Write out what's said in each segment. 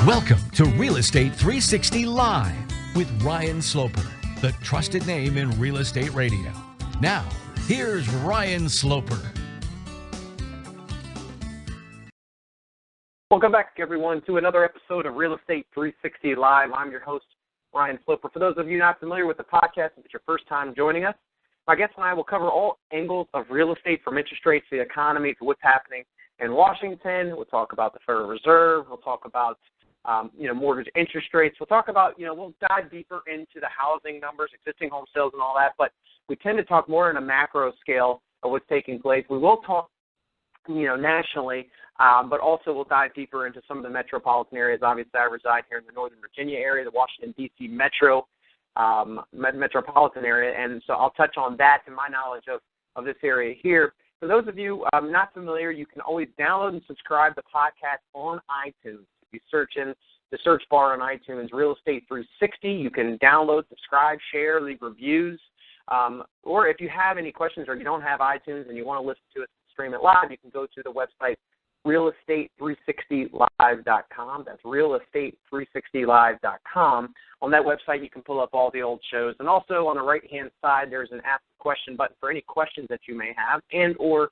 Welcome to Real Estate 360 Live with Ryan Sloper, the trusted name in real estate radio. Now, here's Ryan Sloper. Welcome back, everyone, to another episode of Real Estate 360 Live. I'm your host, Ryan Sloper. For those of you not familiar with the podcast, if it's your first time joining us, my guest and I will cover all angles of real estate, from interest rates to the economy to what's happening in Washington. We'll talk about the Federal Reserve. We'll talk about mortgage interest rates. We'll talk about, we'll dive deeper into the housing numbers, existing home sales and all that, but we tend to talk more on a macro scale of what's taking place. We will talk, nationally, but also we'll dive deeper into some of the metropolitan areas. Obviously, I reside here in the Northern Virginia area, the Washington, D.C. metropolitan area, and so I'll touch on that and my knowledge of this area here. For those of you not familiar, you can always download and subscribe to the podcast on iTunes. If you search in the search bar on iTunes, Real Estate 360, you can download, subscribe, share, leave reviews. Or if you have any questions or you don't have iTunes and you want to listen to it, stream it live, you can go to the website realestate360live.com. That's realestate360live.com. On that website, you can pull up all the old shows. And also on the right-hand side, there's an Ask a Question button for any questions that you may have and or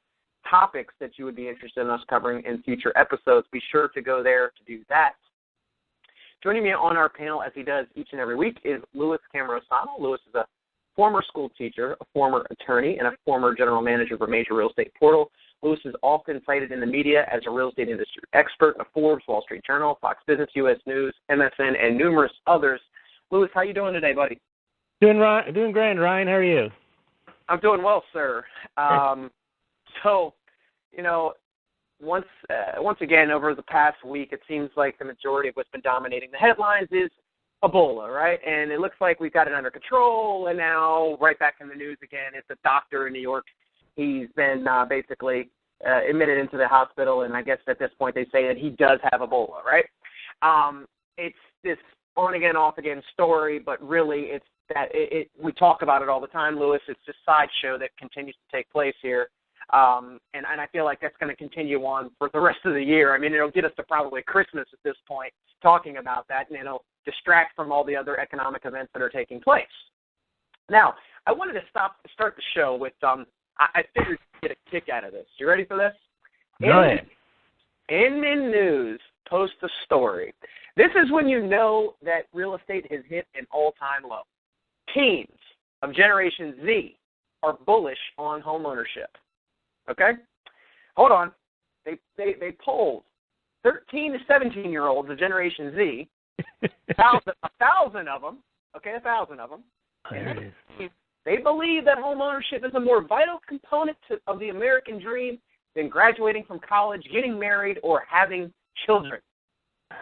topics that you would be interested in us covering in future episodes. Be sure to go there to do that. Joining me on our panel, as he does each and every week, is Louis Camerosano. Louis is a former school teacher, a former attorney, and a former general manager of a major real estate portal. Louis is often cited in the media as a real estate industry expert of Forbes, Wall Street Journal, Fox Business, U.S. News, MSN, and numerous others. Louis, how you doing today, buddy? Doing grand, Ryan. How are you? I'm doing well, sir. Once again, over the past week, it seems like the majority of what's been dominating the headlines is Ebola, right? And it looks like we've got it under control, and now right back in the news again, it's a doctor in New York. He's been basically admitted into the hospital, and I guess at this point they say that he does have Ebola, right? It's this on-again, off-again story, but really it's that we talk about it all the time, Louis. It's this sideshow that continues to take place here. And I feel like that's going to continue on for the rest of the year. I mean, it'll get us to probably Christmas at this point talking about that, and it'll distract from all the other economic events that are taking place. Now, I wanted to start the show with I figured you'd get a kick out of this. You ready for this? Go ahead. Inman News posts a story. This is when you know that real estate has hit an all-time low. Teens of Generation Z are bullish on homeownership. Okay? Hold on. They polled 13 to 17-year-olds of Generation Z, 1,000 of them, okay, 1,000 of them. They believe that homeownership is a more vital component of the American dream than graduating from college, getting married, or having children.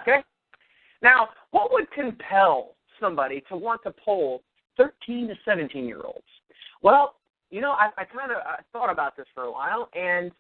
Okay? Now, what would compel somebody to want to poll 13 to 17-year-olds? Well, I kind of thought about this for a while, and,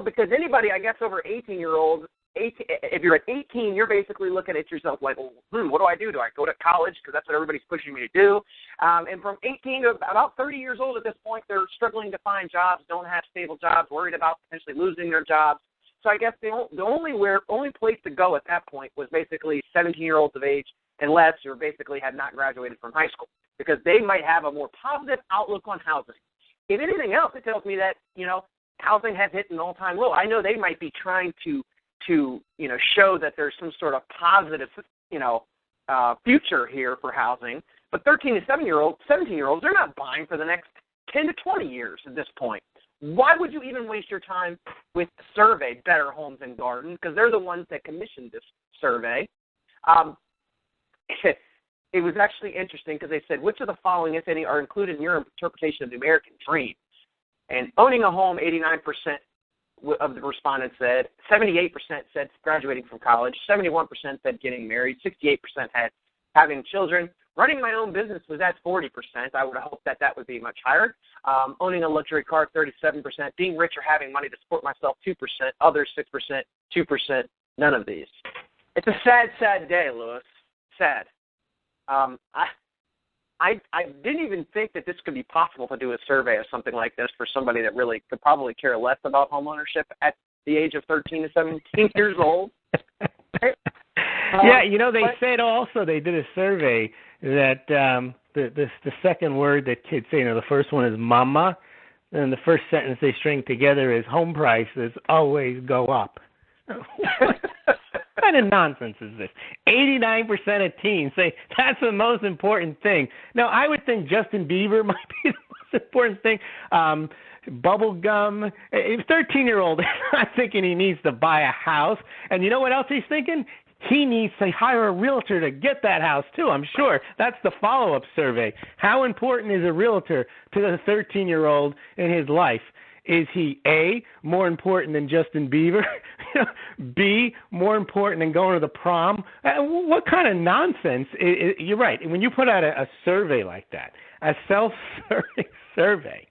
because anybody, I guess, over 18-year-olds, if you're at 18, you're basically looking at yourself like, well, what do I do? Do I go to college? Because that's what everybody's pushing me to do. And from 18 to about 30 years old at this point, they're struggling to find jobs, don't have stable jobs, worried about potentially losing their jobs. So I guess the only place to go at that point was basically 17-year-olds of age, unless you basically had not graduated from high school, because they might have a more positive outlook on housing. If anything else, it tells me that, housing has hit an all-time low. I know they might be trying to show that there's some sort of positive, future here for housing. But 13 to 17-year-olds, they're not buying for the next 10 to 20 years at this point. Why would you even waste your time with the survey, Better Homes and Gardens, because they're the ones that commissioned this survey. It was actually interesting because they said, which of the following, if any, are included in your interpretation of the American dream? And owning a home, 89% of the respondents said, 78% said graduating from college, 71% said getting married, 68% had having children. Running my own business was at 40%. I would have hoped that would be much higher. Owning a luxury car, 37%. Being rich or having money to support myself, 2%. Others, 6%. 2%. None of these. It's a sad, sad day, Louis. Sad. I didn't even think that this could be possible to do a survey of something like this for somebody that really could probably care less about homeownership at the age of 13 to 17 years old. Yeah, they said also they did a survey that the second word that kids say, the first one is mama, and the first sentence they string together is home prices always go up. What kind of nonsense is this? 89% of teens say that's the most important thing. Now, I would think Justin Bieber might be the most important thing. Bubble gum. A 13-year-old is not thinking he needs to buy a house. And you know what else he's thinking? He needs to hire a realtor to get that house, too, I'm sure. That's the follow-up survey. How important is a realtor to the 13-year-old in his life? Is he, A, more important than Justin Bieber? B, more important than going to the prom? What kind of nonsense? You're right. When you put out a survey like that, a self-serving survey,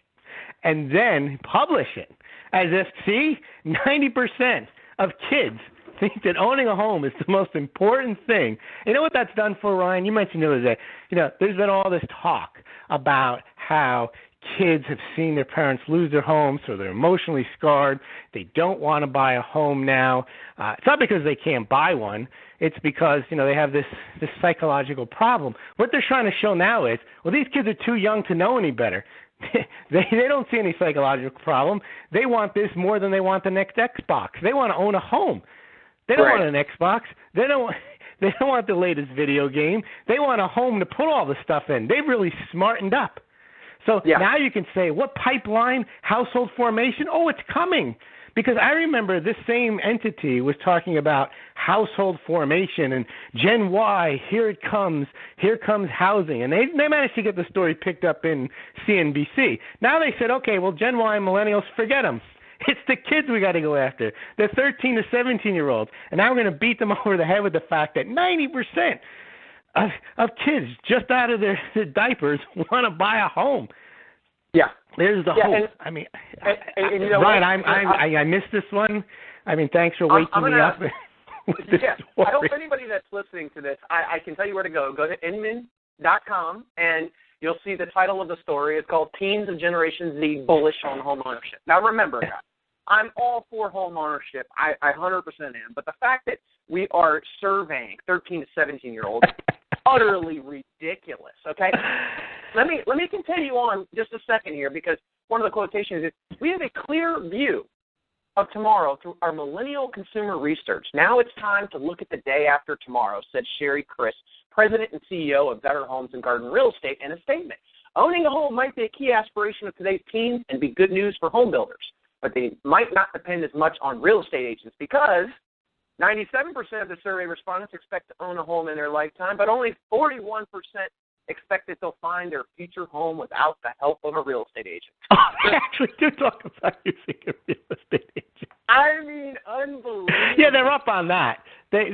and then publish it as if, see, 90% of kids think that owning a home is the most important thing. You know what that's done for, Ryan? You mentioned the other day, there's been all this talk about how kids have seen their parents lose their homes, so they're emotionally scarred. They don't want to buy a home now. It's not because they can't buy one. It's because, they have this psychological problem. What they're trying to show now is, well, these kids are too young to know any better. They don't see any psychological problem. They want this more than they want the next Xbox. They want to own a home. They don't want an Xbox. They don't want the latest video game. They want a home to put all the stuff in. They've really smartened up. So now you can say, what pipeline, household formation? Oh, it's coming. Because I remember this same entity was talking about household formation and Gen Y, here it comes housing. And they managed to get the story picked up in CNBC. Now they said, okay, well, Gen Y and millennials, forget them. It's the kids we got to go after, the 13 to 17-year-olds. And now we're going to beat them over the head with the fact that 90% of kids just out of their diapers want to buy a home. Yeah. There's the hope. And Ryan, I missed this one. Thanks for waking me up with this story. I hope anybody that's listening to this, I can tell you where to go. Go to inman.com, and you'll see the title of the story. It's called Teens of Generation Z Bullish on Home Ownership. Now, remember, guys, I'm all for home ownership. I 100% am. But the fact that we are surveying 13 to 17-year-olds, utterly ridiculous, okay? Let me continue on just a second here, because one of the quotations is, we have a clear view of tomorrow through our millennial consumer research. Now it's time to look at the day after tomorrow, said Sherry Chris, President and CEO of Better Homes and Garden Real Estate, in a statement. Owning a home might be a key aspiration of today's teens and be good news for home builders, but they might not depend as much on real estate agents, because 97% of the survey respondents expect to own a home in their lifetime, but only 41% expect that they'll find their future home without the help of a real estate agent. Oh, they actually do talk about using a real estate agent. Unbelievable. Yeah, they're up on that. They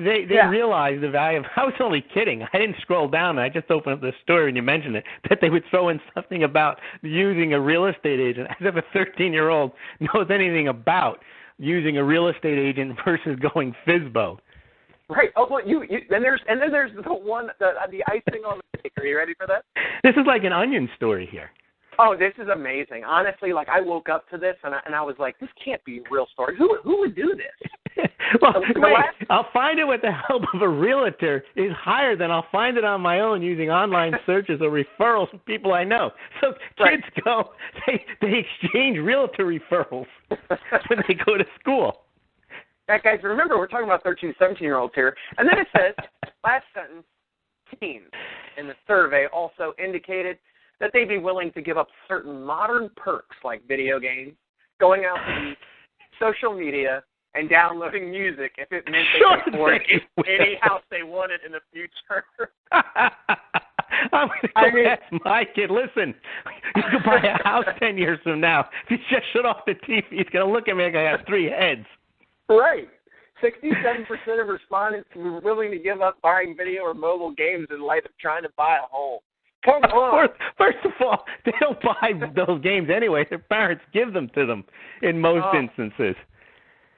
realize the value of. I was only kidding. I didn't scroll down. I just opened up the story and you mentioned it, that they would throw in something about using a real estate agent, as if a 13-year-old knows anything about using a real estate agent versus going FSBO. Right. Oh, well, then there's the one, the icing on the cake. Are you ready for that? This is like an Onion story here. Oh, this is amazing. Honestly, I woke up to this and I was like, this can't be a real story. Who would do this? Well, I'll find it with the help of a realtor is higher than I'll find it on my own using online searches or referrals from people I know. So kids go, they exchange realtor referrals when they go to school. Yeah, guys, remember, we're talking about 13 to 17-year-olds here. And then it says, last sentence, teens in the survey also indicated that they'd be willing to give up certain modern perks like video games, going out to eat, social media, and downloading music if it meant they could afford any house they wanted in the future. I'm going to ask my kid, listen, you can buy a house 10 years from now. If you just shut off the TV, he's going to look at me like I have three heads. Right. 67% of respondents were willing to give up buying video or mobile games in light of trying to buy a home. Come on. First of all, they don't buy those games anyway. Their parents give them to them in most instances.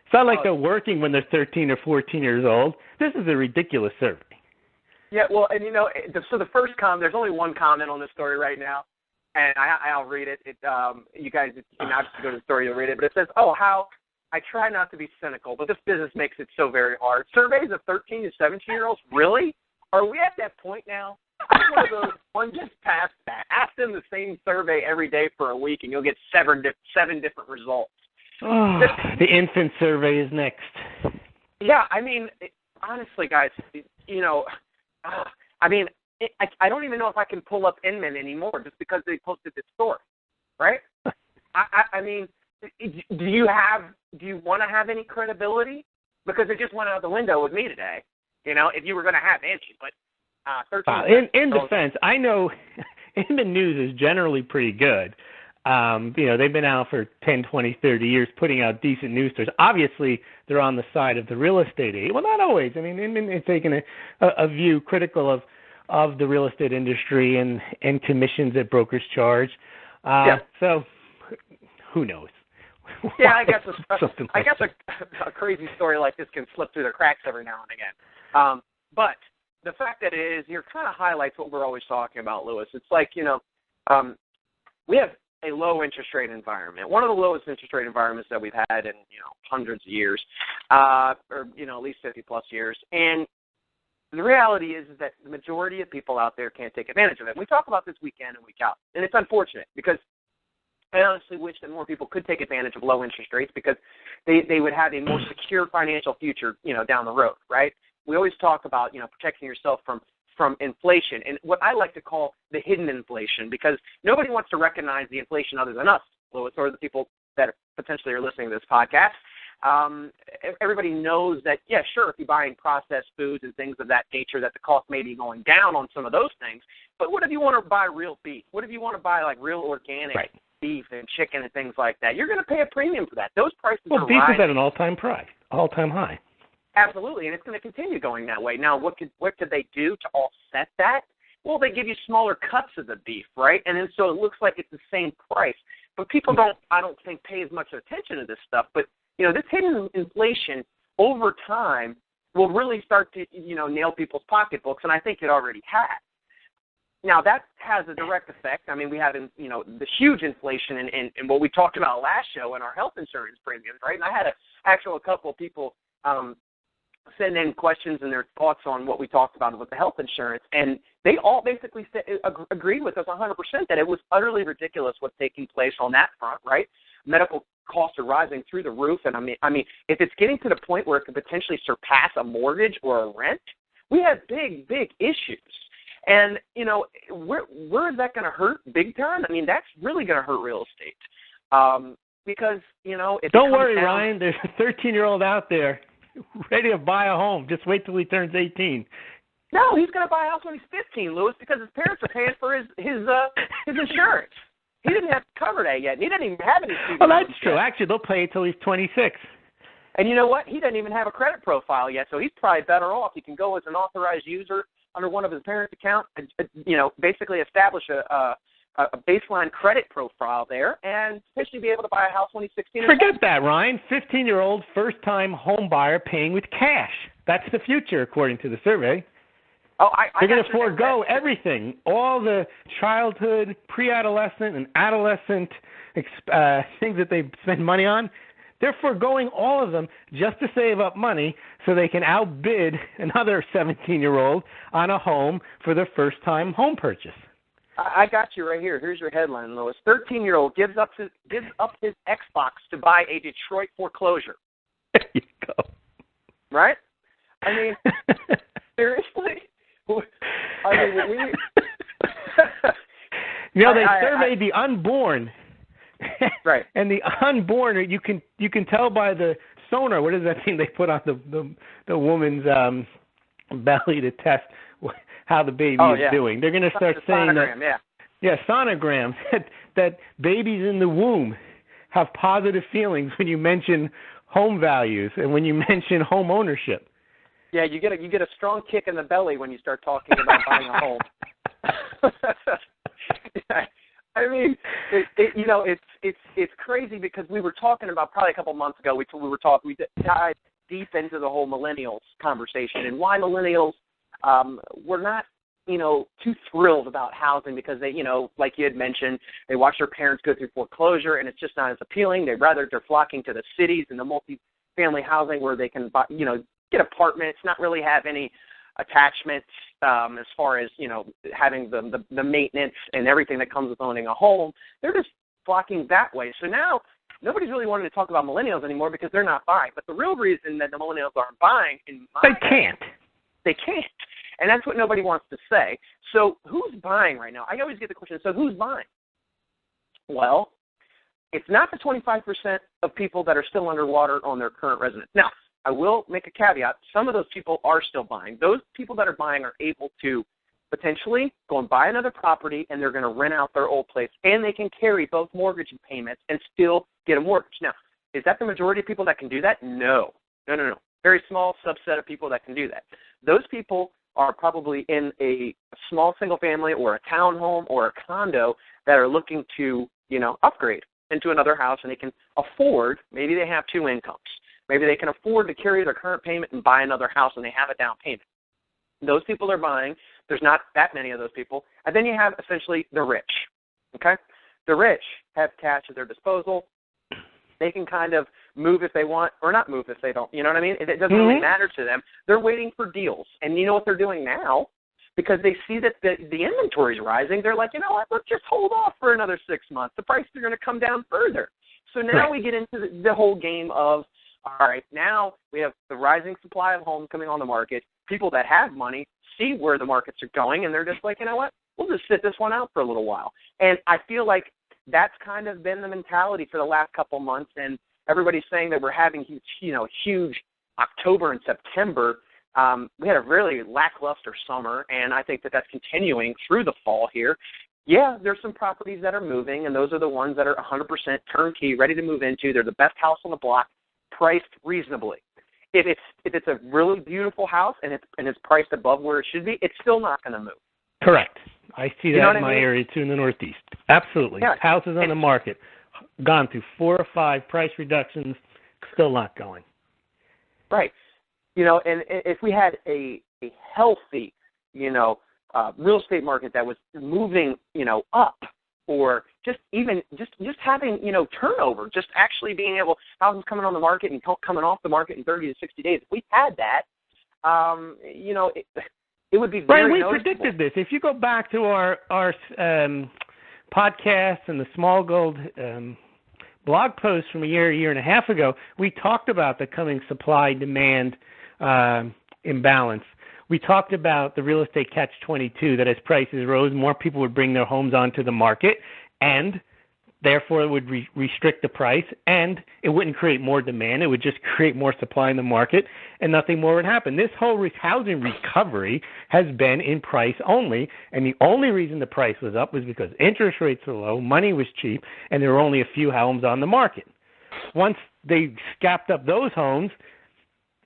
It's not like they're working when they're 13 or 14 years old. This is a ridiculous survey. Yeah, well, and so the first comment, there's only one comment on this story right now, and I'll read it. You guys, you can obviously go to the story, you'll read it, but it says, how I try not to be cynical, but this business makes it so very hard. Surveys of 13 to 17-year-olds, really? Are we at that point now? I'm one of those, one just past that. Ask them the same survey every day for a week, and you'll get seven different results. Oh, the infant survey is next. Yeah, I mean, honestly, guys, you know, I don't even know if I can pull up Inman anymore just because they posted this story, right? I mean, do you want to have any credibility? Because it just went out the window with me today. You know, if you were going to have any, but 13. In defense, I know Inman News is generally pretty good. You know, they've been out for 10, 20, 30 years putting out decent news stories. Obviously, they're on the side of the real estate agent. Well, not always. I mean, Inman is taking a view critical of the real estate industry and commissions that brokers charge. So, who knows? Yeah, I guess a crazy story like this can slip through the cracks every now and again. But the fact that it is here kind of highlights what we're always talking about, Lewis. It's like, you know, we have a low interest rate environment, one of the lowest interest rate environments that we've had in, you know, hundreds of years, or, you know, at least 50 plus years. And the reality is that the majority of people out there can't take advantage of it. We talk about this week in and week out, and it's unfortunate because I honestly wish that more people could take advantage of low interest rates because they would have a more secure financial future, you know, down the road, right? We always talk about, you know, protecting yourself from inflation and what I like to call the hidden inflation, because nobody wants to recognize the inflation other than us, Louis, or the people that potentially are listening to this podcast. Everybody knows that, yeah, sure, if you're buying processed foods and things of that nature, that the cost may be going down on some of those things. But what if you want to buy real beef? What if you want to buy like real organic beef and chicken and things like that? You're going to pay a premium for that. Those prices are rising. Well, beef is at an all-time high. Absolutely, and it's going to continue going that way. Now, what could they do to offset that? Well, they give you smaller cuts of the beef, right? And then so it looks like it's the same price. But people I don't think, pay as much attention to this stuff. But, you know, this hidden inflation over time will really start to, you know, nail people's pocketbooks, and I think it already has. Now, that has a direct effect. I mean, we have, you know, the huge inflation in what we talked about last show in our health insurance premiums, right? And I had a couple of people send in questions and their thoughts on what we talked about with the health insurance, and they all basically agreed with us 100% that it was utterly ridiculous what's taking place on that front, right? Medical costs are rising through the roof, and I mean, if it's getting to the point where it could potentially surpass a mortgage or a rent, we have big issues. And, you know, where is that going to hurt big time? I mean, that's really going to hurt real estate. Because, you know, don't worry, Ryan, there's a 13-year-old out there ready to buy a home. Just wait till he turns 18. No, he's going to buy a house when he's 15, Lewis, because his parents are paying for his insurance. He didn't have to cover that yet. And he doesn't even have any. Well, that's true. Actually, they'll pay it till he's 26. And you know what? He doesn't even have a credit profile yet, so he's probably better off. He can go as an authorized user under one of his parents' accounts, you know, basically establish a baseline credit profile there and potentially be able to buy a house when he's 16. Forget that, Ryan. 15-year-old first-time home buyer paying with cash. That's the future, according to the survey. Oh, They're going to forego everything, all the childhood, pre-adolescent, and adolescent things that they spend money on. They're foregoing all of them just to save up money so they can outbid another 17-year-old on a home for their first-time home purchase. I got you right here. Here's your headline, Lois. 13-year-old gives up his Xbox to buy a Detroit foreclosure. There you go. Right? I mean, seriously? I mean, you know, they surveyed the unborn. Right. And the unborn, you can tell by the sonar. What does that mean? They put on the woman's belly to test how the baby is doing. They're going to start saying sonogram, sonogram, that babies in the womb have positive feelings when you mention home values and when you mention home ownership. Yeah, you get a strong kick in the belly when you start talking about buying a home. I mean, you know, it's crazy because we were talking about probably a couple months ago. We dived deep into the whole millennials conversation and why millennials we're not too thrilled about housing because they, like you had mentioned, they watch their parents go through foreclosure and it's just not as appealing. They're flocking to the cities and the multi-family housing where they can, get apartments, not really have any attachments as far as, having the maintenance and everything that comes with owning a home. They're just flocking that way. So now nobody's really wanting to talk about millennials anymore because they're not buying. But the real reason that the millennials aren't buying, they can't. And that's what nobody wants to say. So who's buying right now? I always get the question, so who's buying? Well, it's not the 25% of people that are still underwater on their current residence. Now, I will make a caveat. Some of those people are still buying. Those people that are buying are able to potentially go and buy another property, and they're going to rent out their old place, and they can carry both mortgage payments and still get a mortgage. Now, is that the majority of people that can do that? No. Very small subset of people that can do that. Those people are probably in a small single family or a townhome or a condo that are looking to, upgrade into another house, and they can afford, maybe they have two incomes. Maybe they can afford to carry their current payment and buy another house, and they have a down payment. Those people are buying. There's not that many of those people. And then you have essentially the rich, okay? The rich have cash at their disposal. They can kind of move if they want or not move if they don't. You know what I mean? It doesn't really matter to them. They're waiting for deals. And you know what they're doing now? Because they see that the inventory is rising, they're like, you know what, let's just hold off for another 6 months. The prices are going to come down further. So now we get into the whole game of, all right, now we have the rising supply of homes coming on the market. People that have money see where the markets are going, and they're just like, you know what, we'll just sit this one out for a little while. And I feel like that's kind of been the mentality for the last couple months, and everybody's saying that we're having huge October and September. We had a really lackluster summer, and I think that that's continuing through the fall here. Yeah, there's some properties that are moving, and those are the ones that are 100% turnkey, ready to move into. They're the best house on the block, priced reasonably. If it's a really beautiful house and it's priced above where it should be, it's still not going to move. Correct. I see that in my area too, in the Northeast. Absolutely. Yeah. Houses on the market, gone through 4 or 5 price reductions, still not going. Right. And if we had a healthy, real estate market that was moving, up, or just having, turnover, just actually being able, houses coming on the market and coming off the market in 30 to 60 days. If we had that, it would be very Brian, noticeable. We predicted this. If you go back to our podcast and the Small Gold blog post from a year and a half ago, we talked about the coming supply-demand imbalance. We talked about the real estate catch-22, that as prices rose, more people would bring their homes onto the market, and therefore it would restrict the price, and it wouldn't create more demand. It would just create more supply in the market, and nothing more would happen. This whole housing recovery has been in price only, and the only reason the price was up was because interest rates were low, money was cheap, and there were only a few homes on the market. Once they scapped up those homes,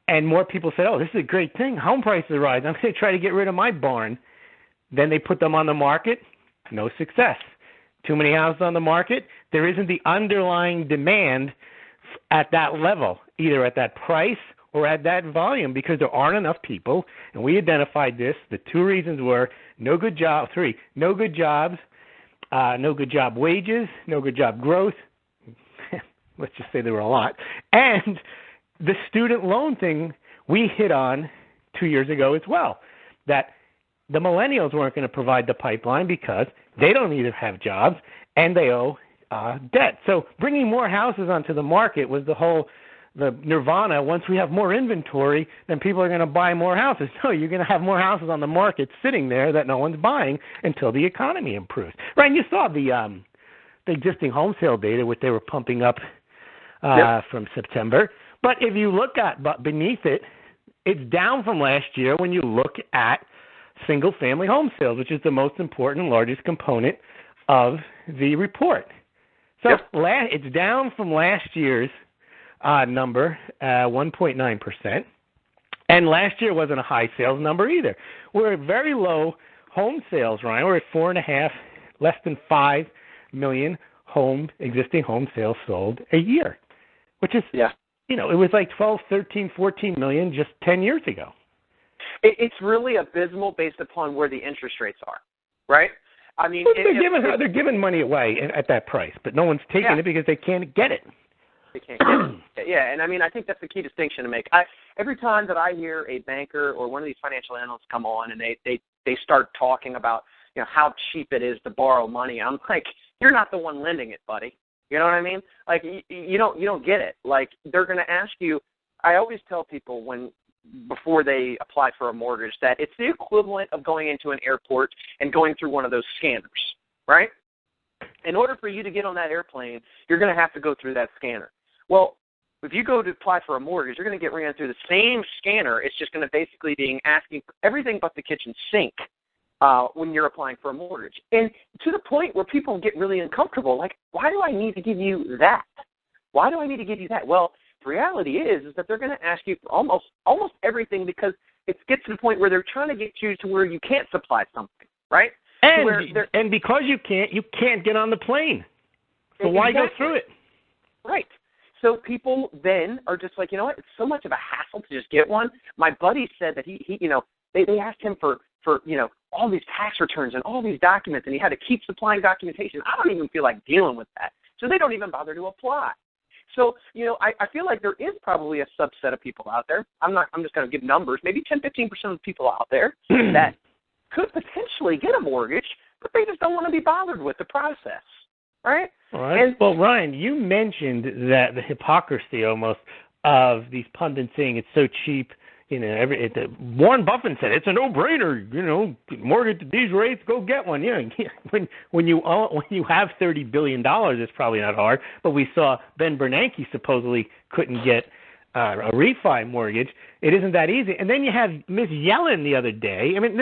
and more people said, oh, this is a great thing. Home prices are rising. I'm going to try to get rid of my barn. Then they put them on the market. No success. Too many houses on the market. There isn't the underlying demand at that level, either at that price or at that volume, because there aren't enough people. And we identified this. The 2 reasons were no good jobs, no good jobs, no good job wages, no good job growth. Let's just say there were a lot. And the student loan thing we hit on 2 years ago as well, that the millennials weren't going to provide the pipeline because they don't either have jobs and they owe debt. So bringing more houses onto the market was the nirvana. Once we have more inventory, then people are going to buy more houses. No, you're going to have more houses on the market sitting there that no one's buying until the economy improves. Right, and you saw the existing home sale data, which they were pumping up from September. But if you look at beneath it, it's down from last year when you look at single-family home sales, which is the most important and largest component of the report. So it's down from last year's number, 1.9%. And last year wasn't a high sales number either. We're at very low home sales, Ryan. We're at 4.5, less than 5 million existing home sales sold a year, which is, it was like 12, 13, 14 million just 10 years ago. It's really abysmal based upon where the interest rates are, right? I mean, they're giving money away at that price, but no one's taking it because they can't get it. They can't get it. Yeah, and I mean, I think that's the key distinction to make. Every time that I hear a banker or one of these financial analysts come on and they start talking about, how cheap it is to borrow money, I'm like, you're not the one lending it, buddy. You know what I mean? Like, you don't get it. Like, they're going to ask you. I always tell people before they apply for a mortgage that it's the equivalent of going into an airport and going through one of those scanners, right? In order for you to get on that airplane, you're going to have to go through that scanner. Well, if you go to apply for a mortgage, you're going to get ran through the same scanner. It's just going to basically be asking for everything but the kitchen sink when you're applying for a mortgage. And to the point where people get really uncomfortable, like, why do I need to give you that? Why do I need to give you that? Well, the reality is that they're going to ask you for almost everything because it gets to the point where they're trying to get you to where you can't supply something, right? And because you can't get on the plane. So why go through it? Right. So people then are just like, you know what? It's so much of a hassle to just get one. My buddy said that they asked him for all these tax returns and all these documents, and he had to keep supplying documentation. I don't even feel like dealing with that. So they don't even bother to apply. So, I feel like there is probably a subset of people out there. I'm just going to give numbers, maybe 10-15% of the people out there that could potentially get a mortgage, but they just don't want to be bothered with the process, right? All right. Well, Ryan, you mentioned that the hypocrisy almost of these pundits saying it's so cheap. Warren Buffett said it's a no-brainer. Mortgage at these rates, go get one. When you have $30 billion, it's probably not hard. But we saw Ben Bernanke supposedly couldn't get a refi mortgage. It isn't that easy. And then you have Miss Yellen the other day. I mean,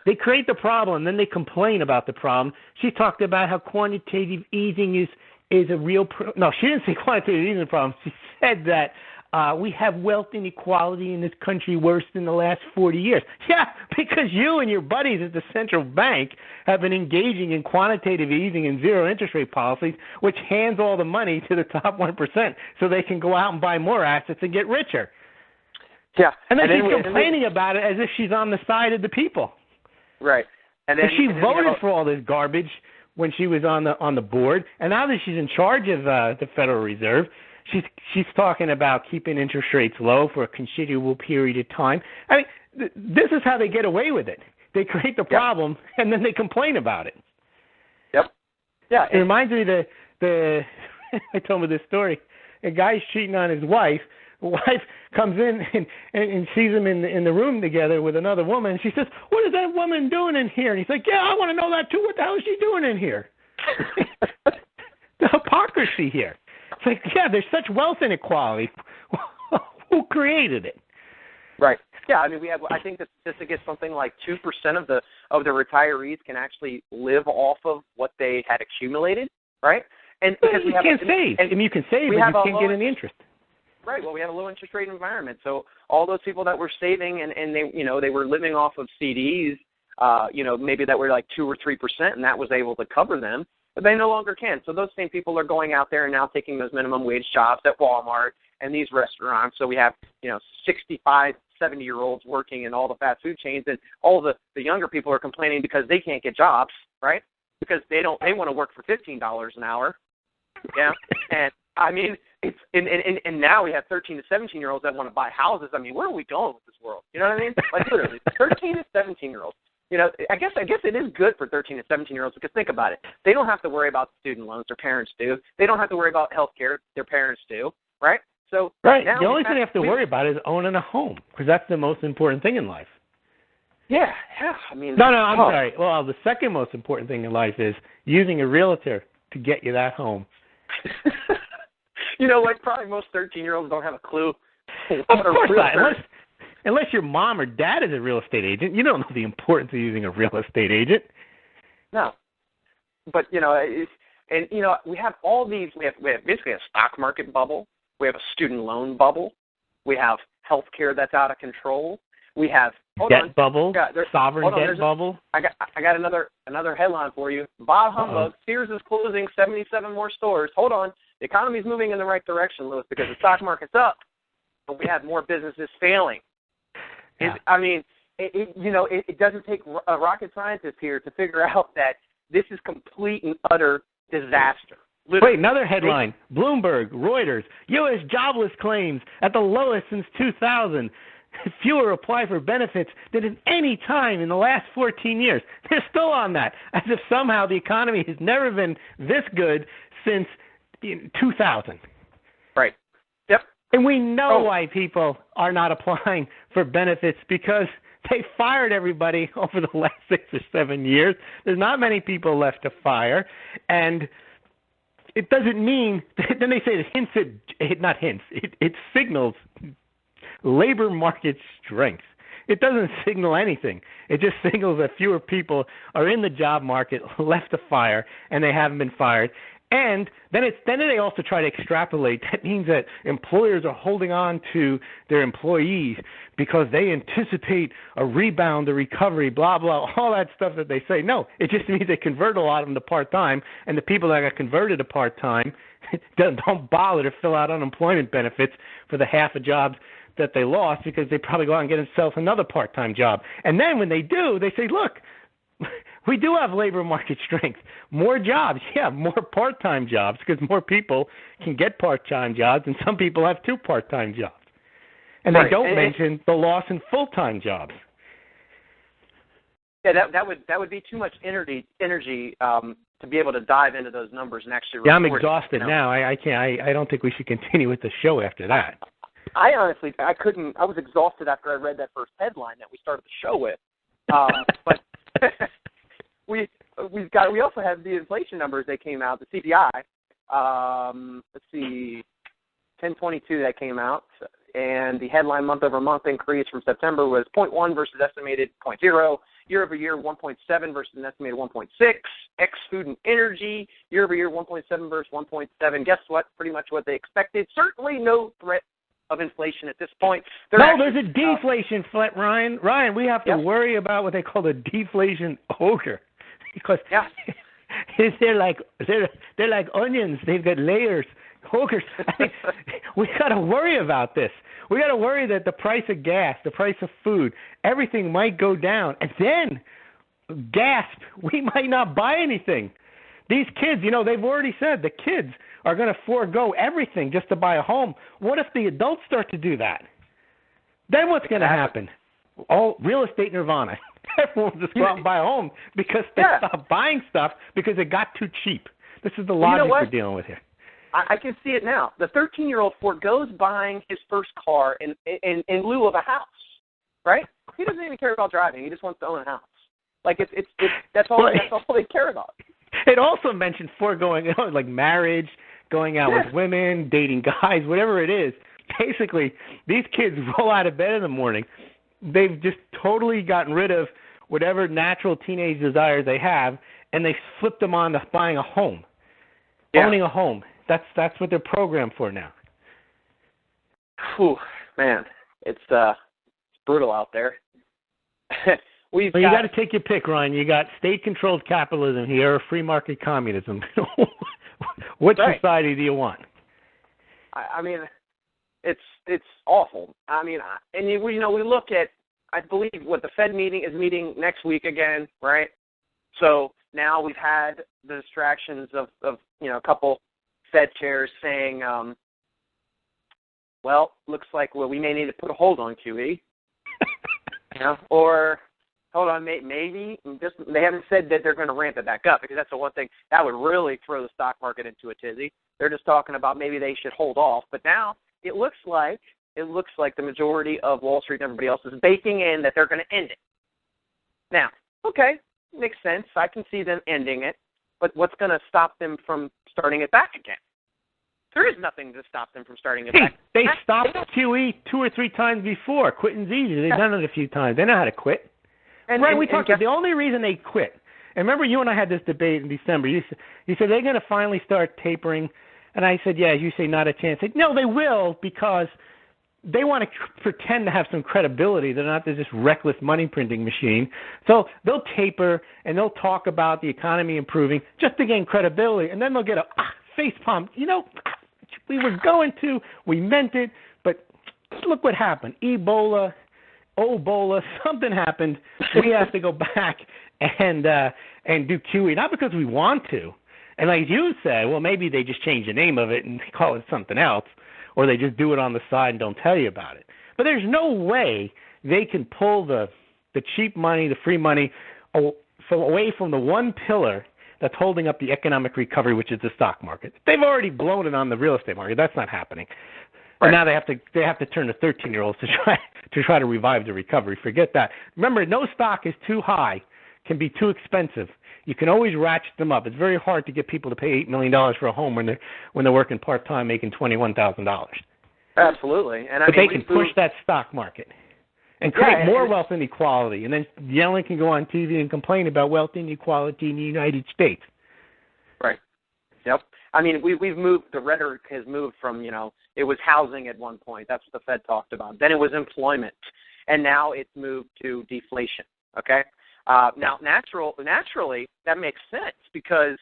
they create the problem, then they complain about the problem. She talked about how quantitative easing is a real no, she didn't say quantitative easing is a problem. She said that we have wealth inequality in this country worse than the last 40 years. Yeah, because you and your buddies at the central bank have been engaging in quantitative easing and zero interest rate policies, which hands all the money to the top 1% so they can go out and buy more assets and get richer. Yeah. And then she's complaining about it as if she's on the side of the people. Right. And she voted for all this garbage when she was on the board, and now that she's in charge of the Federal Reserve, she's talking about keeping interest rates low for a considerable period of time. I mean, this is how they get away with it. They create the problem, and then they complain about it. Yep. Yeah. It reminds me the I told me this story. A guy's cheating on his wife. The wife comes in and sees him in the room together with another woman. And she says, "What is that woman doing in here?" And he's like, "Yeah, I want to know that too. What the hell is she doing in here?" The hypocrisy here. It's like, yeah, there's such wealth inequality. Who created it? Right. Yeah, I mean, I think the statistic is something like 2% of the retirees can actually live off of what they had accumulated, right? And because you can't save. I mean, you can save, but you can't get any interest. Right. Well, we have a low interest rate environment, so all those people that were saving and they were living off of CDs, maybe that were like 2 or 3%, and that was able to cover them. But they no longer can. So those same people are going out there and now taking those minimum wage jobs at Walmart and these restaurants. So we have, 65, 70-year-olds working in all the fast food chains, and all the younger people are complaining because they can't get jobs, right? Because they want to work for $15 an hour. Yeah. And I mean, it's and now we have 13 to 17-year-olds that want to buy houses. I mean, where are we going with this world? You know what I mean? Like literally, 13 to 17-year-olds. I guess it is good for 13 to 17-year-olds because think about it. They don't have to worry about student loans. Their parents do. They don't have to worry about health care. Their parents do, right? So right. The only thing they have to worry about is owning a home because that's the most important thing in life. Yeah. I mean. No, I'm sorry. Well, the second most important thing in life is using a realtor to get you that home. You know what? Probably most 13-year-olds don't have a clue. Of course not. Unless your mom or dad is a real estate agent, you don't know the importance of using a real estate agent. No. But, we have all these. We have basically a stock market bubble. We have a student loan bubble. We have health care that's out of control. We have debt bubble, sovereign debt bubble. I got another headline for you. Bob humbug. Sears is closing 77 more stores. Hold on. The economy's moving in the right direction, Louis, because the stock market's up, but we have more businesses failing. Yeah. I mean, it doesn't take a rocket scientist here to figure out that this is complete and utter disaster. Literally. Wait, another headline. Bloomberg, Reuters, U.S. jobless claims at the lowest since 2000. Fewer apply for benefits than at any time in the last 14 years. They're still on that, as if somehow the economy has never been this good since 2000. Right. Yep. And we know why people are not applying for benefits, because they fired everybody over the last 6 or 7 years. There's not many people left to fire. And it doesn't mean, then they say it signals labor market strength. It doesn't signal anything. It just signals that fewer people are in the job market left to fire, and they haven't been fired. And then they also try to extrapolate. That means that employers are holding on to their employees because they anticipate a rebound, a recovery, blah, blah, all that stuff that they say. No, it just means they convert a lot of them to part-time, and the people that got converted to part-time don't bother to fill out unemployment benefits for the half of jobs that they lost, because they probably go out and get themselves another part-time job. And then when they do, they say, look, we do have labor market strength. More jobs, more part-time jobs, because more people can get part-time jobs, and some people have 2 part-time jobs. And they don't mention the loss in full-time jobs. Yeah, that would be too much energy to be able to dive into those numbers and actually. Yeah, I'm exhausted now. I can't. I don't think we should continue with the show after that. I honestly, I couldn't. I was exhausted after I read that first headline that we started the show with. But we also have the inflation numbers that came out, the CPI. Let's see, 10/22 that came out, and the headline month-over-month increase from September was 0.1 versus estimated 0.0. Year-over-year 1.7 versus an estimated 1.6. Ex food and energy, year-over-year 1.7 versus 1.7. Guess what? Pretty much what they expected. Certainly no threat of inflation at this point. There's a deflation threat, Ryan. Ryan, we have to worry about what they call the deflation ogre, because they're like onions. They've got layers. Ogres. I mean, we got to worry about this. We got to worry that the price of gas, the price of food, everything might go down, and then, gasp, we might not buy anything. These kids, they've already said the kids are going to forego everything just to buy a home. What if the adults start to do that? Then what's going to happen? All real estate nirvana. Everyone will just go out and buy a home because they stopped buying stuff because it got too cheap. This is the logic we're dealing with here. I can see it now. The 13-year-old forgoes buying his first car in lieu of a house, right? He doesn't even care about driving. He just wants to own a house. Like that's all they care about. It also mentioned foregoing, like marriage, going out with women, dating guys, whatever it is. Basically, these kids roll out of bed in the morning. They've just totally gotten rid of whatever natural teenage desires they have, and they flipped them on to buying a home, owning a home. That's what they're programmed for now. Whew, man, it's brutal out there. You got to take your pick, Ryan. You got state-controlled capitalism here, or free market communism. Which society do you want? I mean, it's awful. I mean, and we look at, I believe, what the Fed meeting is meeting next week again, right? So now we've had the distractions of a couple Fed chairs saying, looks like we may need to put a hold on QE, or hold on, maybe just they haven't said that they're going to ramp it back up, because that's the one thing that would really throw the stock market into a tizzy. They're just talking about maybe they should hold off, but now it looks like the majority of Wall Street and everybody else is baking in that they're going to end it. Now, okay, makes sense. I can see them ending it, but what's going to stop them from starting it back again? There is nothing to stop them from starting it back. They stopped QE 2 or 3 times before. Quitting's easy. They've done it a few times. They know how to quit. We talked about the only reason they quit. And remember, you and I had this debate in December. You said they're going to finally start tapering. And I said, yeah, you say not a chance. No, they will, because they want to pretend to have some credibility. They're not just reckless money printing machine. So they'll taper and they'll talk about the economy improving just to gain credibility. And then they'll get a face palm. We were going to, we meant it, but look what happened. Ebola, Ebola, something happened. We have to go back and do QE, not because we want to. And like you said, well, maybe they just change the name of it and call it something else, or they just do it on the side and don't tell you about it. But there's no way they can pull the cheap money, the free money, away from the one pillar that's holding up the economic recovery, which is the stock market. They've already blown it on the real estate market. That's not happening. Right. And now they have to turn to 13-year-olds to try to revive the recovery. Forget that. Remember, no stock is too high, can be too expensive. You can always ratchet them up. It's very hard to get people to pay $8 million for a home when they're working part-time making $21,000. Absolutely. But they can push that stock market and create more wealth inequality. And then Yellen can go on TV and complain about wealth inequality in the United States. Right. Yep. I mean, we've moved, the rhetoric has moved from, it was housing at one point. That's what the Fed talked about. Then it was employment. And now it's moved to deflation. Okay? Now, naturally, that makes sense because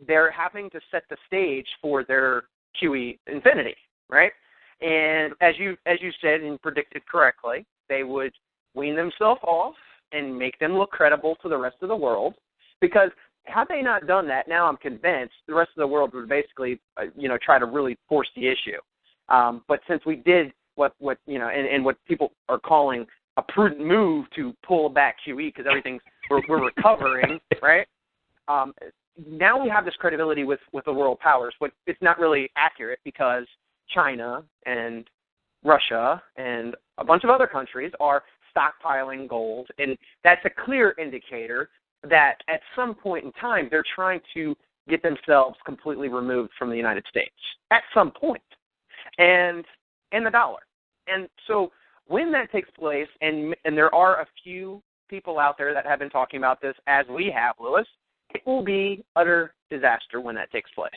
they're having to set the stage for their QE infinity, right? And as you said and predicted correctly, they would wean themselves off and make them look credible to the rest of the world. Because had they not done that, now I'm convinced the rest of the world would basically, try to really force the issue. But since we did what people are calling a prudent move to pull back QE because we're recovering, right? Now we have this credibility with the world powers, but it's not really accurate because China and Russia and a bunch of other countries are stockpiling gold, and that's a clear indicator that at some point in time they're trying to get themselves completely removed from the United States at some point, and the dollar. And so when that takes place, and there are a few people out there that have been talking about this as we have, Lewis, it will be utter disaster when that takes place.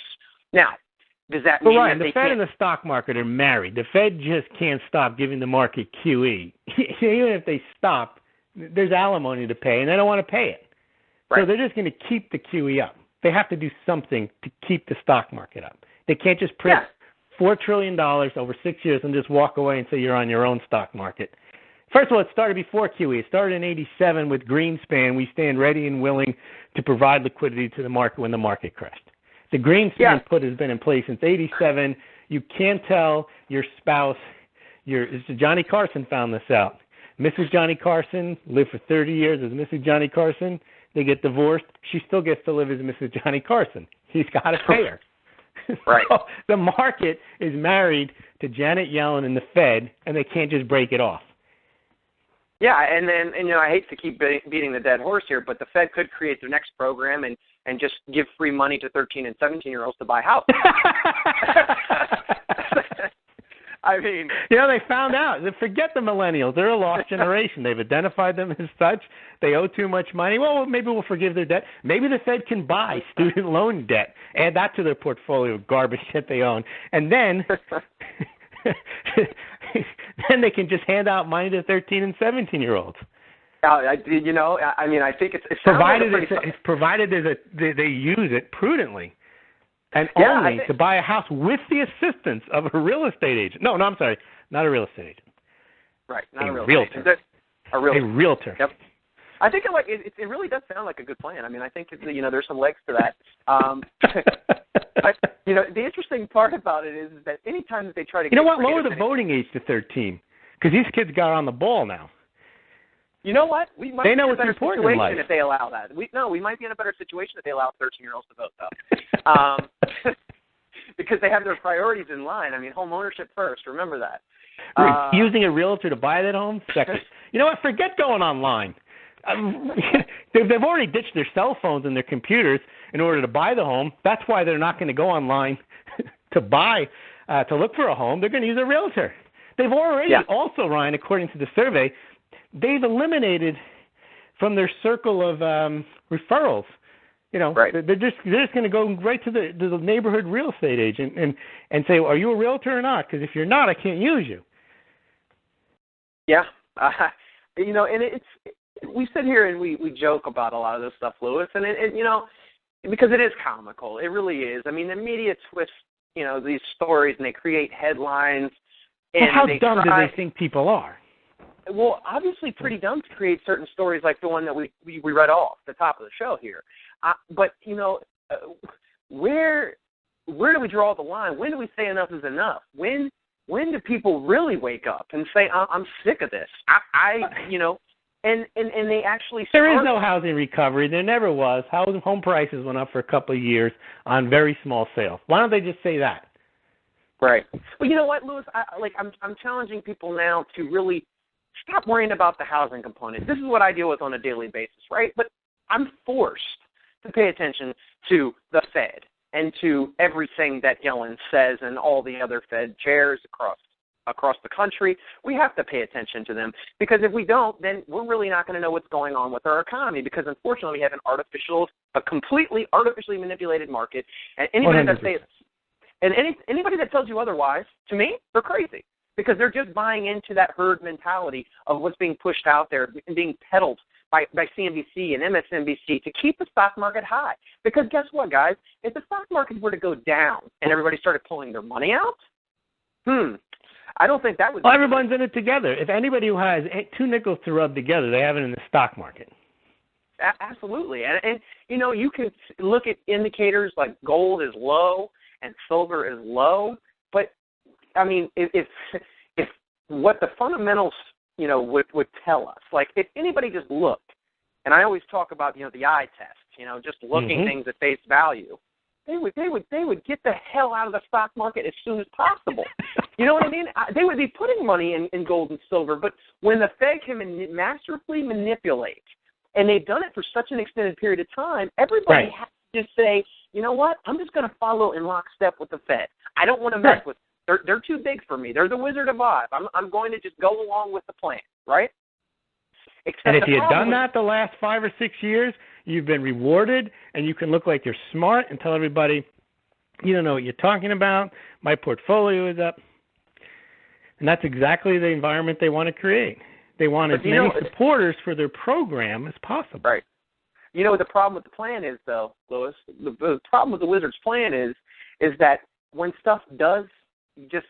Now, does that mean that the Fed and the stock market are married? The Fed just can't stop giving the market QE. Even if they stop, there's alimony to pay, and they don't want to pay it. Right. So they're just going to keep the QE up. They have to do something to keep the stock market up. They can't just print $4 trillion over 6 years and just walk away and say you're on your own stock market. First of all, it started before QE. It started in 87 with Greenspan. We stand ready and willing to provide liquidity to the market when the market crashed. The Greenspan put has been in place since 87. You can't tell your spouse. Johnny Carson found this out. Mrs. Johnny Carson lived for 30 years as Mrs. Johnny Carson. They get divorced. She still gets to live as Mrs. Johnny Carson. He's got to pay her. Right. So the market is married to Janet Yellen and the Fed, and they can't just break it off. Yeah, and then I hate to keep beating the dead horse here, but the Fed could create their next program and just give free money to 13 and 17-year-olds to buy houses. I mean, they found out. Forget the millennials. They're a lost generation. They've identified them as such. They owe too much money. Well, maybe we'll forgive their debt. Maybe the Fed can buy student loan debt, add that to their portfolio of garbage that they own, and then then they can just hand out money to 13 and 17-year-olds. I think it's provided they use it prudently. And only to buy a house with the assistance of a real estate agent. No, I'm sorry, not a real estate agent. Right, not a realtor. Agent. A realtor. A realtor. Yep. I think it really does sound like a good plan. I mean, I think there's some legs to that. But, the interesting part about it is that any time that they try to lower the voting age to 13 because these kids got on the ball now. You know what? We might be in a better situation if they allow that. We might be in a better situation if they allow 13-year-olds to vote, though. Because they have their priorities in line. I mean, home ownership first. Remember that. Using a realtor to buy that home second. You know what? Forget going online. They've already ditched their cell phones and their computers in order to buy the home. That's why they're not going to go online to look for a home. They're going to use a realtor. They've already also, Ryan, according to the survey, they've eliminated from their circle of referrals. They're just going to go right to the neighborhood real estate agent and say, "Are you a realtor or not? Because if you're not, I can't use you." Yeah, and we sit here and we joke about a lot of this stuff, Lewis, and because it is comical, it really is. I mean, the media twists these stories and they create headlines. And how dumb do they think people are? well, obviously pretty dumb to create certain stories like the one that we read off the top of the show here. But, where do we draw the line? When do we say enough is enough? When do people really wake up and say, I'm sick of this? And they actually There is no housing recovery. There never was. Home prices went up for a couple of years on very small sales. Why don't they just say that? Right. Well, you know what, Louis? I'm challenging people now to really stop worrying about the housing component. This is what I deal with on a daily basis, right? But I'm forced to pay attention to the Fed and to everything that Yellen says and all the other Fed chairs across the country. We have to pay attention to them, because if we don't, then we're really not going to know what's going on with our economy, because unfortunately we have a completely artificially manipulated market, and anybody that says anybody that tells you otherwise, to me, they're crazy, because they're just buying into that herd mentality of what's being pushed out there and being peddled by CNBC and MSNBC to keep the stock market high. Because guess what, guys? If the stock market were to go down and everybody started pulling their money out, I don't think that would. Well, everyone's in it together. If anybody who has two nickels to rub together, they have it in the stock market. Absolutely, and you can look at indicators like gold is low and silver is low, but I mean, if what the fundamentals would tell us, like if anybody just looked, and I always talk about the eye test, just looking things at face value, they would get the hell out of the stock market as soon as possible. You know what I mean? They would be putting money in gold and silver, but when the Fed can masterfully manipulate, and they've done it for such an extended period of time, everybody has to just say, you know what? I'm just going to follow in lockstep with the Fed. I don't want to mess with them. They're too big for me. They're the Wizard of Oz. I'm going to just go along with the plan, right? And if you had done that the last 5 or 6 years, you've been rewarded, and you can look like you're smart and tell everybody, you don't know what you're talking about, my portfolio is up. And that's exactly the environment they want to create. They want as many supporters for their program as possible. Right. You know what the problem with the plan is, though, Louis? The problem with the Wizard's plan is that when stuff does just,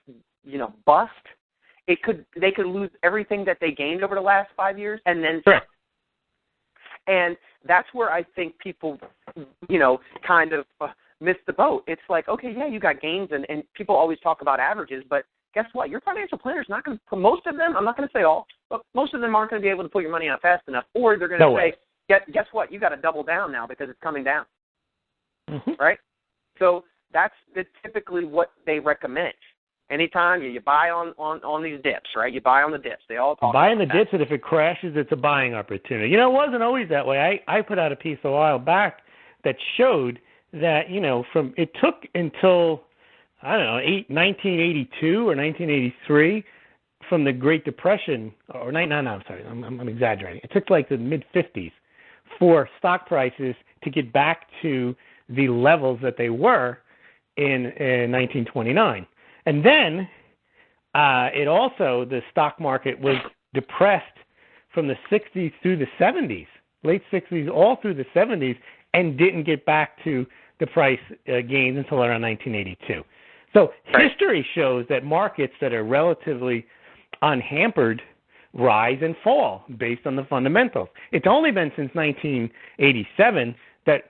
bust, they could lose everything that they gained over the last 5 years and then some. And that's where I think people, kind of miss the boat. It's like, okay, yeah, you got gains, and people always talk about averages, but guess what? Your financial planner is not going to, most of them, I'm not going to say all, but most of them aren't going to be able to put your money out fast enough, or they're going to say, guess what? You got to double down now because it's coming down, right? So that's typically what they recommend. Anytime you buy on these dips, right? You buy on the dips. They all talk buying about the dips, and if it crashes, it's a buying opportunity. It wasn't always that way. I put out a piece a while back that showed that, it took until, 1982 or 1983 from the Great Depression, I'm sorry, I'm exaggerating. It took like the mid-50s for stock prices to get back to the levels that they were in 1929. And then the stock market was depressed from the 60s through the 70s, late 60s, all through the 70s, and didn't get back to the price gains until around 1982. So history shows that markets that are relatively unhampered rise and fall based on the fundamentals. It's only been since 1987 that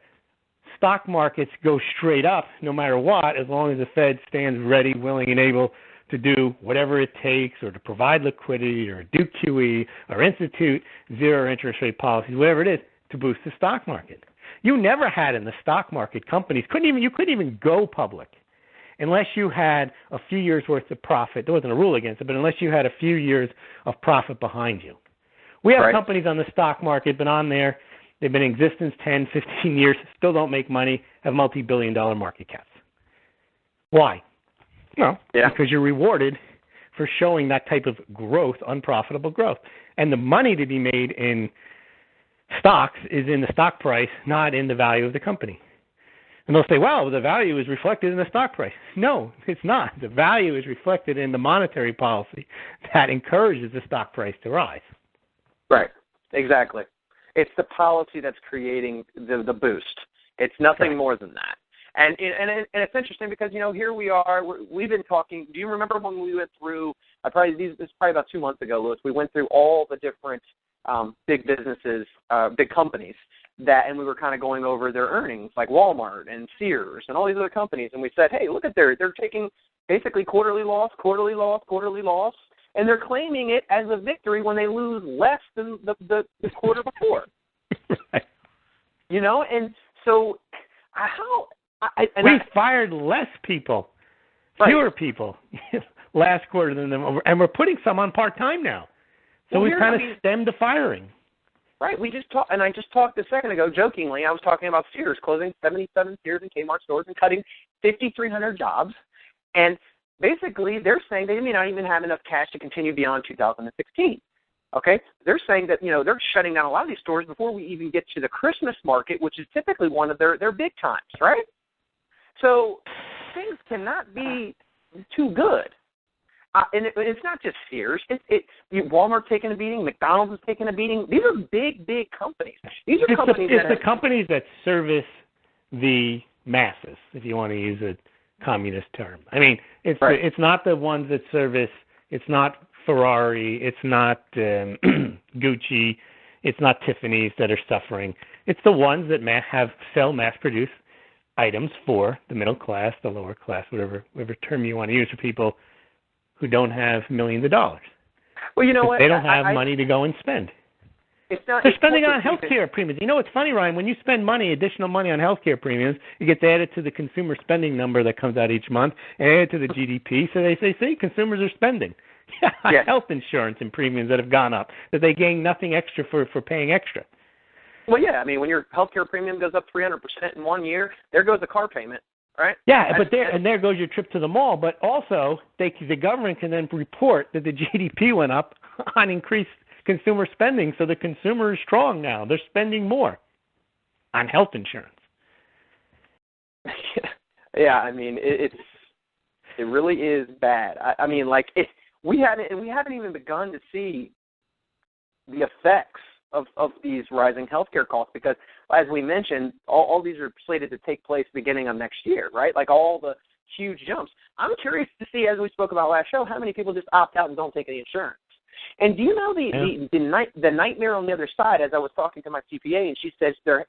stock markets go straight up no matter what, as long as the Fed stands ready, willing, and able to do whatever it takes, or to provide liquidity, or do QE, or institute zero interest rate policies, whatever it is, to boost the stock market. You never had in the stock market companies, you couldn't even go public unless you had a few years worth of profit. There wasn't a rule against it, but unless you had a few years of profit behind you. We have companies on the stock market, been on there, they've been in existence 10, 15 years, still don't make money, have multi-billion-dollar market caps. Why? Because you're rewarded for showing that type of growth, unprofitable growth. And the money to be made in stocks is in the stock price, not in the value of the company. And they'll say, well, the value is reflected in the stock price. No, it's not. The value is reflected in the monetary policy that encourages the stock price to rise. Right, exactly. It's the policy that's creating the boost. It's nothing more than that. And it's interesting because, here we are. We've been talking. Do you remember when we went through, this is probably about 2 months ago, Louis, we went through all the different big businesses, big companies, and we were kind of going over their earnings, like Walmart and Sears and all these other companies. And we said, hey, look at they're taking basically quarterly loss, and they're claiming it as a victory when they lose less than the quarter before. Right. And so we fired less people, fewer people last quarter than them, and we're putting some on part-time now. So we've kind of stemmed the firing. Right. We just talked, and I just talked a second ago, jokingly, I was talking about Sears closing 77 Sears and Kmart stores and cutting 5,300 jobs. And basically, they're saying they may not even have enough cash to continue beyond 2016. Okay? They're saying that, they're shutting down a lot of these stores before we even get to the Christmas market, which is typically one of their big times, right? So things cannot be too good. And it's not just Sears. Walmart's taking a beating. McDonald's is taking a beating. These are big, big companies. These are companies the companies that service the masses, if you want to use a communist term. I mean, it's not the ones that service. It's not Ferrari. It's not Gucci. It's not Tiffanies that are suffering. It's the ones that sell mass-produced items for the middle class, the lower class, whatever term you want to use for people who don't have millions of dollars. Well, you know what? They don't have money to go and spend. They're spending on health care premiums. You know what's funny, Ryan? When you spend additional money on health care premiums, it gets added to the consumer spending number that comes out each month, and added to the GDP. So they say, see, consumers are spending. Health insurance and premiums that have gone up, that they gain nothing extra for paying extra. Well, yeah. I mean, when your health care premium goes up 300% in 1 year, there goes a car payment. Right? Yeah, but there goes your trip to the mall. But also, the government can then report that the GDP went up on increased consumer spending, so the consumer is strong now. They're spending more on health insurance. Yeah, I mean, it really is bad. I mean, we haven't even begun to see the effects of these rising healthcare costs, because, as we mentioned, all these are slated to take place beginning of next year, right? Like all the huge jumps. I'm curious to see, as we spoke about last show, how many people just opt out and don't take any insurance. And do you know the nightmare on the other side? As I was talking to my CPA, and she says they're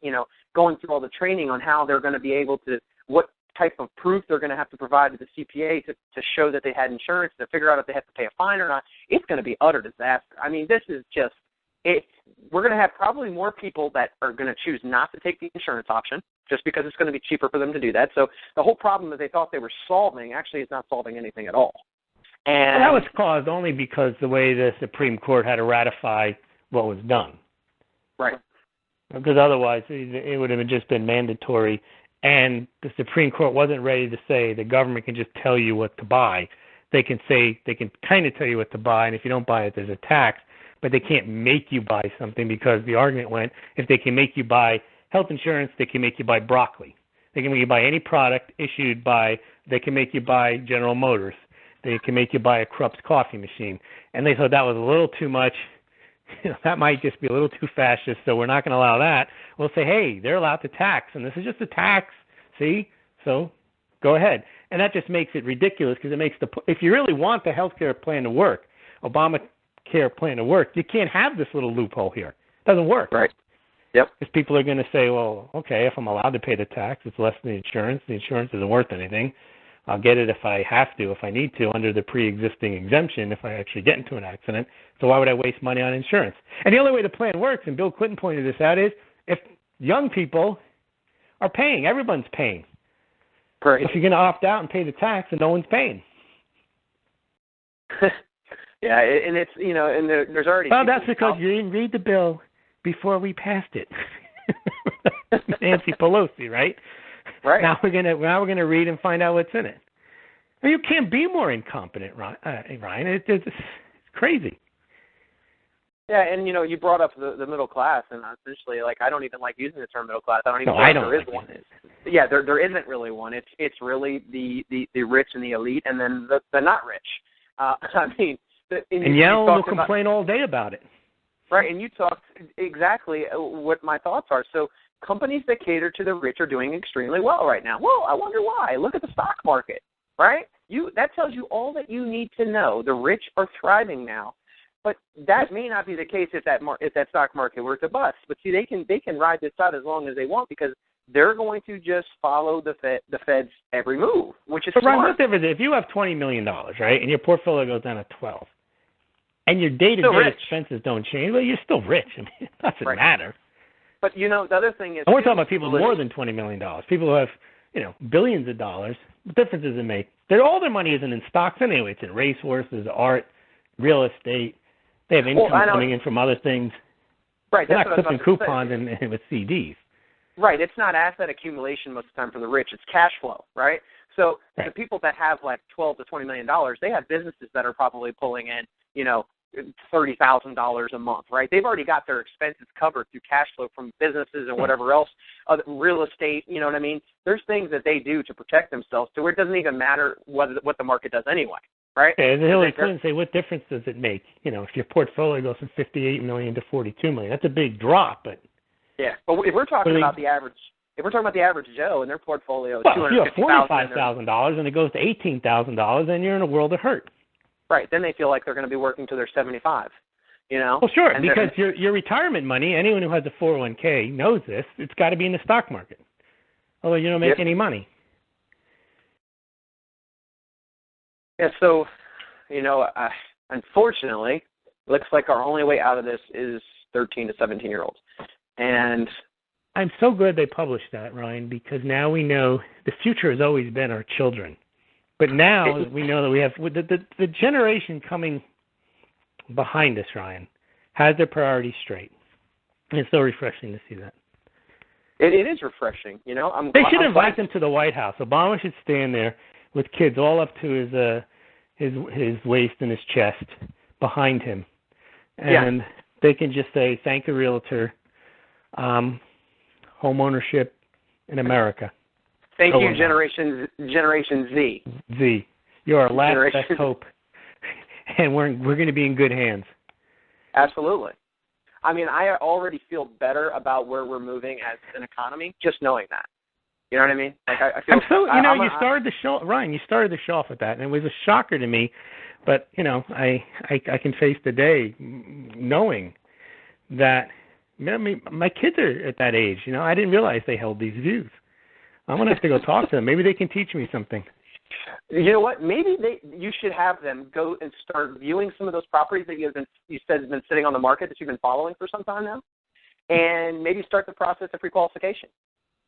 going through all the training on how they're going to be able to, what type of proof they're going to have to provide to the CPA to show that they had insurance, to figure out if they have to pay a fine or not. It's going to be utter disaster. I mean, this is just it. We're going to have probably more people that are going to choose not to take the insurance option just because it's going to be cheaper for them to do that. So the whole problem that they thought they were solving actually is not solving anything at all. And that was caused only because the way the Supreme Court had to ratify what was done. Right. Because otherwise it would have just been mandatory, and the Supreme Court wasn't ready to say the government can just tell you what to buy. They can kind of tell you what to buy, and if you don't buy it, there's a tax. But they can't make you buy something, because the argument went, if they can make you buy health insurance, they can make you buy broccoli. They can make you buy any product issued by, they can make you buy General Motors. They can make you buy a Krupp's coffee machine. And they thought that was a little too much. That might just be a little too fascist, so we're not going to allow that. We'll say, hey, they're allowed to tax, and this is just a tax, see? So go ahead. And that just makes it ridiculous, because it makes if you really want the health care plan to work, Obamacare plan to work, you can't have this little loophole here. It doesn't work. Right. Yep. Because people are going to say, well, okay, if I'm allowed to pay the tax, it's less than the insurance. The insurance isn't worth anything. I'll get it if I have to, if I need to, under the pre-existing exemption if I actually get into an accident. So why would I waste money on insurance? And the only way the plan works, and Bill Clinton pointed this out, is if young people are paying. Everyone's paying. Right. If you're going to opt out and pay the tax, then no one's paying. Yeah, and it's, and there's already... Well, that's because you didn't read the bill before we passed it. Nancy Pelosi, right? Right. Now we're gonna read and find out what's in it. I mean, you can't be more incompetent, Ryan. It's crazy. Yeah, and you brought up the middle class, and essentially, I don't even like using the term middle class. I don't even I know don't there is like one. Yeah, there isn't really one. It's really the rich and the elite, and then the not rich. I mean, and Yellen will complain all day about it. Right, and you talked exactly what my thoughts are. So companies that cater to the rich are doing extremely well right now. Well, I wonder why. Look at the stock market, right? That tells you all that you need to know. The rich are thriving now, but that may not be the case if that stock market were to bust. But see, they can ride this out as long as they want because they're going to just follow the Fed's every move, which is smart. Ryan, what's the difference if you have $20 million, right, and your portfolio goes down to 12, and your day-to-day expenses don't change? Well, you're still rich. I mean, it doesn't matter. But the other thing is, and we're talking about people with more than $20 million. People who have billions of dollars. What difference does it make? All their money isn't in stocks anyway. It's in racehorses, art, real estate. They have income coming in from other things. Right. They're not clipping coupons and with CDs. Right. It's not asset accumulation most of the time for the rich. It's cash flow, right? So the people that have like $12 to $20 million, they have businesses that are probably pulling in, $30,000 a month, right? They've already got their expenses covered through cash flow from businesses and whatever else, real estate, you know what I mean? There's things that they do to protect themselves to where it doesn't even matter what the market does anyway, right? Yeah, as Hillary Clinton say, what difference does it make? If your portfolio goes from $58 million to $42 million, that's a big drop, but... Yeah, but if we're talking about the average Joe and their portfolio is $250,000. You have $45,000 and it goes to $18,000, then you're in a world of hurt. Right, then they feel like they're going to be working till they're 75, Well, sure, and because your retirement money, anyone who has a 401k knows this, it's got to be in the stock market. Although you don't make any money. Yeah, so, unfortunately, looks like our only way out of this is 13 to 17-year-olds. And I'm so glad they published that, Ryan, because now we know the future has always been our children. But now we know that we have the generation coming behind us, Ryan, has their priorities straight. And it's so refreshing to see that. It is refreshing, They should invite them to the White House. Obama should stand there with kids all up to his waist and his chest behind him. And they can just say, thank the realtor, homeownership in America. Thank you, Generation Z. Z. You're our last best hope. And we're going to be in good hands. Absolutely. I mean, I already feel better about where we're moving as an economy just knowing that. You know what I mean? Like I feel. You started the show, Ryan. You started the show off with that, and it was a shocker to me. But I can face the day knowing that my kids are at that age. I didn't realize they held these views. I'm gonna have to go talk to them. Maybe they can teach me something. You know what? Maybe you should have them go and start viewing some of those properties that you said have been sitting on the market that you've been following for some time now, and maybe start the process of pre-qualification.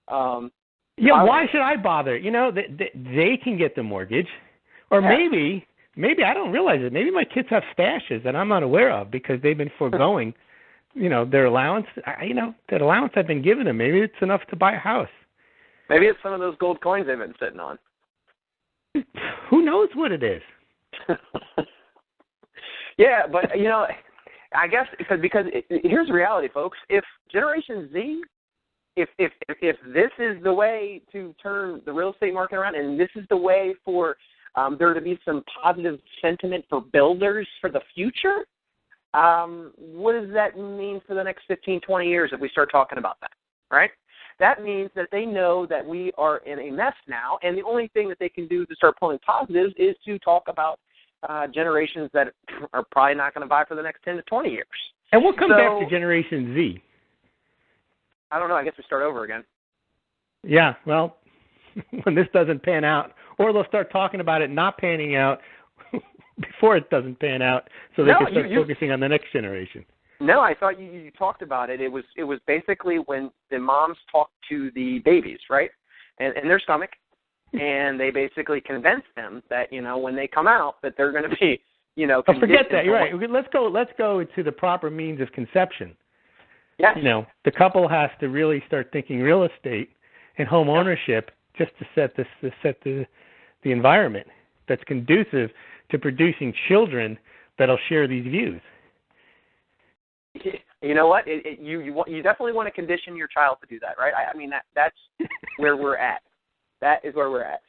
Why should I bother? They can get the mortgage, or maybe I don't realize it. Maybe my kids have stashes that I'm not aware of because they've been foregoing, their allowance. That allowance I've been giving them. Maybe it's enough to buy a house. Maybe it's some of those gold coins they've been sitting on. Who knows what it is? Yeah, but I guess because here's the reality, folks. If Generation Z, if this is the way to turn the real estate market around, and this is the way for there to be some positive sentiment for builders for the future, what does that mean for the next 15, 20 years if we start talking about that, right? That means that they know that we are in a mess now, and the only thing that they can do to start pulling positives is to talk about generations that are probably not going to buy for the next 10 to 20 years. And what comes after Generation Z? I don't know. I guess we start over again. Yeah, well, when this doesn't pan out, or they'll start talking about it not panning out before it doesn't pan out so they can start focusing on the next generation. No, I thought you talked about it. It was basically when the moms talk to the babies, right, and their stomach, and they basically convince them that when they come out that they're going to be forget that. You're right. Let's go to the proper means of conception. Yes. The couple has to really start thinking real estate and home ownership just to set the environment that's conducive to producing children that'll share these views. You know what? You definitely want to condition your child to do that, right? I mean, that's where we're at. That is where we're at.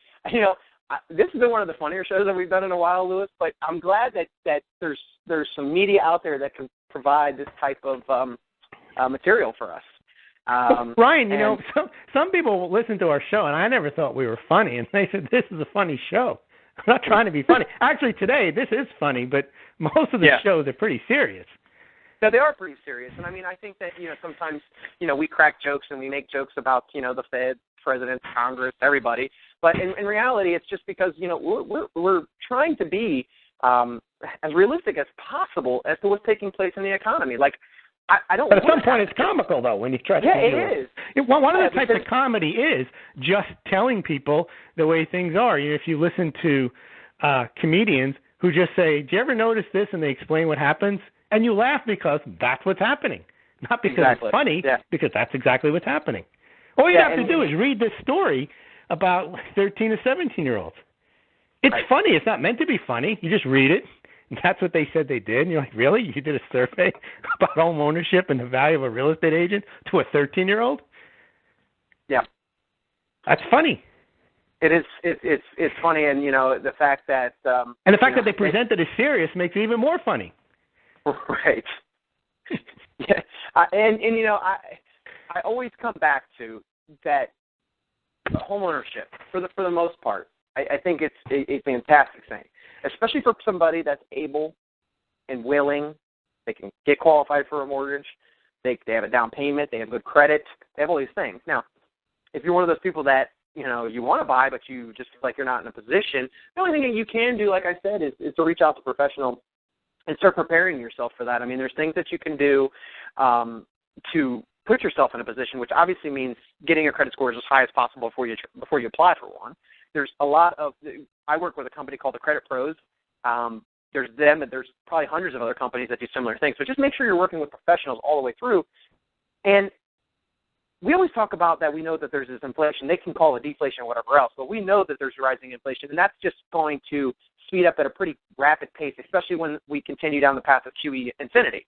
this has been one of the funnier shows that we've done in a while, Louis, but I'm glad that there's some media out there that can provide this type of material for us. Ryan, some people will listen to our show, and I never thought we were funny, and they said, this is a funny show. I'm not trying to be funny. Actually, today, this is funny, but most of the shows are pretty serious. Yeah, they are pretty serious, and I think that, sometimes, we crack jokes and we make jokes about, the Fed, President, Congress, everybody, but in reality, it's just because, we're trying to be as realistic as possible as to what's taking place in the economy. Like, I don't. But at some point, it's comical, though, when you try to. Yeah, it is. One of the types of comedy is just telling people the way things are. If you listen to comedians who just say, "Do you ever notice this?" and they explain what happens, and you laugh because that's what's happening, not because it's funny, because that's exactly what's happening. All you have to do is read this story about 13 to 17-year-olds. It's funny. It's not meant to be funny. You just read it. That's what they said they did. And you're like, really? You did a survey about home ownership and the value of a real estate agent to a 13-year-old? Yeah. That's funny. It is. It's funny, and the fact that and the fact that they present it as serious makes it even more funny. Right. Yeah. I always come back to that home ownership for the most part. I think it's a fantastic thing, especially for somebody that's able and willing. They can get qualified for a mortgage. They have a down payment. They have good credit. They have all these things. Now, if you're one of those people that, you want to buy, but you just feel like you're not in a position, the only thing that you can do, like I said, is to reach out to a professional and start preparing yourself for that. I mean, there's things that you can do to put yourself in a position, which obviously means getting your credit scores as high as possible before you apply for one. There's a lot of – I work with a company called the Credit Pros. There's them, and there's probably hundreds of other companies that do similar things. So just make sure you're working with professionals all the way through. And we always talk about that we know that there's this inflation. They can call it deflation or whatever else, but we know that there's rising inflation, and that's just going to speed up at a pretty rapid pace, especially when we continue down the path of QE infinity.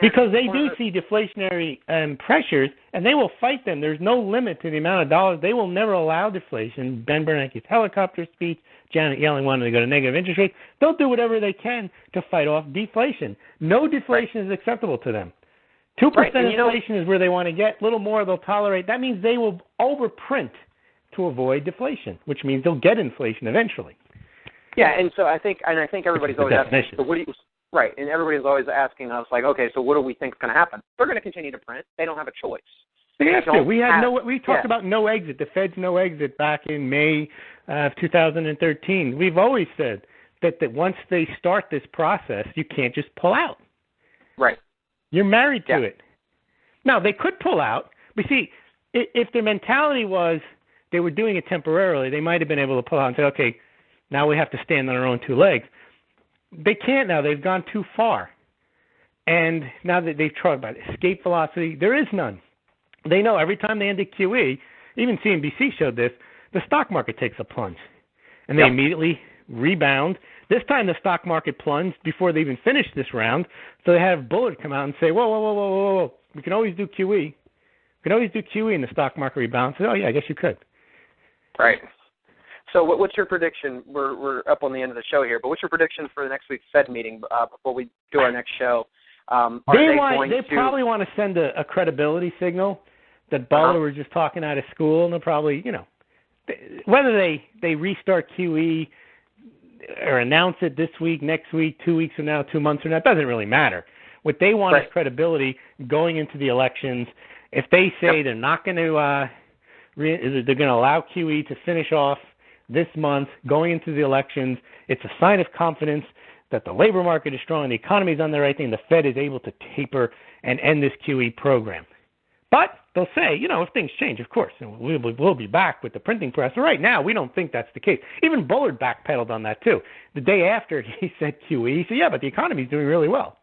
Because they do see deflationary pressures, and they will fight them. There's no limit to the amount of dollars. They will never allow deflation. Ben Bernanke's helicopter speech, Janet Yellen wanted to go to negative interest rates. They'll do whatever they can to fight off deflation. No deflation is acceptable to them. 2% inflation is where they want to get. A little more they'll tolerate. That means they will overprint to avoid deflation, which means they'll get inflation eventually. Yeah, and so I think everybody's always asking, so what do you... Right, and everybody's always asking us, like, okay, so what do we think is going to happen? They're going to continue to print. They don't have a choice. They have to. We talked about no exit, the Fed's no exit back in May of 2013. We've always said that once they start this process, you can't just pull out. Right. You're married to it. Now, they could pull out, but see, if their mentality was they were doing it temporarily, they might have been able to pull out and say, okay, now we have to stand on our own two legs. They can't now. They've gone too far. And now that they've tried about escape velocity, there is none. They know every time they end a QE, even CNBC showed this, the stock market takes a plunge. And they immediately rebound. This time the stock market plunged before they even finished this round. So they have Bullard come out and say, whoa. We can always do QE. We can always do QE and the stock market rebounds. Oh, yeah, I guess you could. Right. So what's your prediction? We're up on the end of the show here, but what's your prediction for the next week's Fed meeting before we do our next show? They probably want to send a credibility signal that Bullard was just talking out of school, and they'll probably, whether they restart QE or announce it this week, next week, 2 weeks from now, 2 months from now, it doesn't really matter. What they want is credibility going into the elections. If they say they're not going to, they're going to allow QE to finish off this month, going into the elections, it's a sign of confidence that the labor market is strong, the economy is on the right thing, the Fed is able to taper and end this QE program. But they'll say, if things change, of course, and we'll be back with the printing press. But right now, we don't think that's the case. Even Bullard backpedaled on that, too. The day after he said QE, he said, yeah, but the economy is doing really well.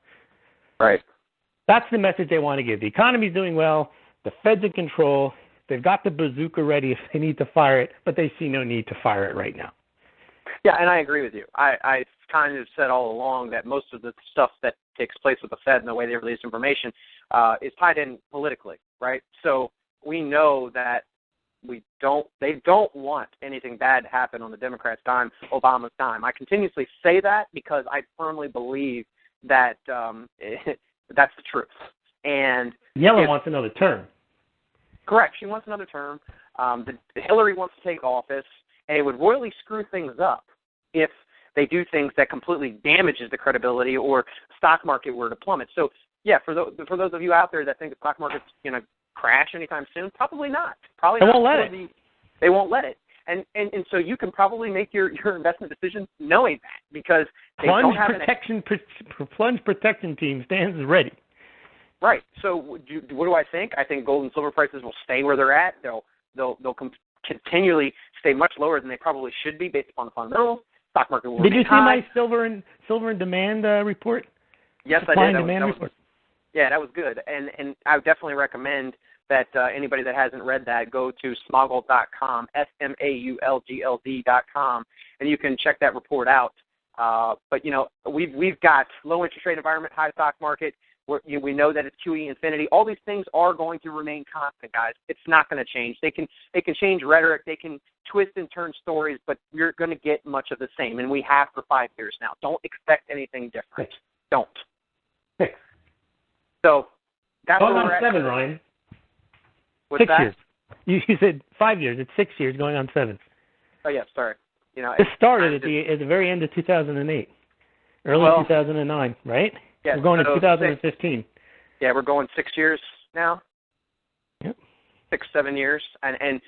Right. That's the message they want to give. The economy is doing well. The Fed's in control. They've got the bazooka ready if they need to fire it, but they see no need to fire it right now. Yeah, and I agree with you. I kind of said all along that most of the stuff that takes place with the Fed and the way they release information is tied in politically, right? So we know that they don't want anything bad to happen on the Democrats' dime, Obama's dime. I continuously say that because I firmly believe that that's the truth. And Yellen wants another term. Correct. She wants another term. Hillary wants to take office, and it would royally screw things up if they do things that completely damages the credibility or stock market were to plummet. So, yeah, for those of you out there that think the stock market's going to crash anytime soon, probably not. Probably they not. Won't let it. They won't let it. And so you can probably make your investment decisions knowing that because they don't have plunge protection team stands ready. Right. So what do I think? I think gold and silver prices will stay where they're at. They'll continually stay much lower than they probably should be based upon the fundamentals. Stock market will remain high. Did you see my silver and demand report? Yes, Supply I did. And demand report. Yeah, that was good. And I would definitely recommend that anybody that hasn't read that, go to smoggle.com, SMAULGLD.com, and you can check that report out. But, we've got low interest rate environment, high stock market. We know that it's QE infinity. All these things are going to remain constant, guys. It's not going to change. They can change rhetoric. They can twist and turn stories, but you're going to get much of the same, and we have for 5 years now. Don't expect anything different. Don't. 6. So that's going on 7, Ryan. What's 6 that? years. You said 5 years. It's 6 years going on 7. Oh, yeah, sorry. This started at the very end of 2008, early 2009, right? Yeah, we're going to 2015. Yeah, we're going 6 years now. Yep. 6-7 years, and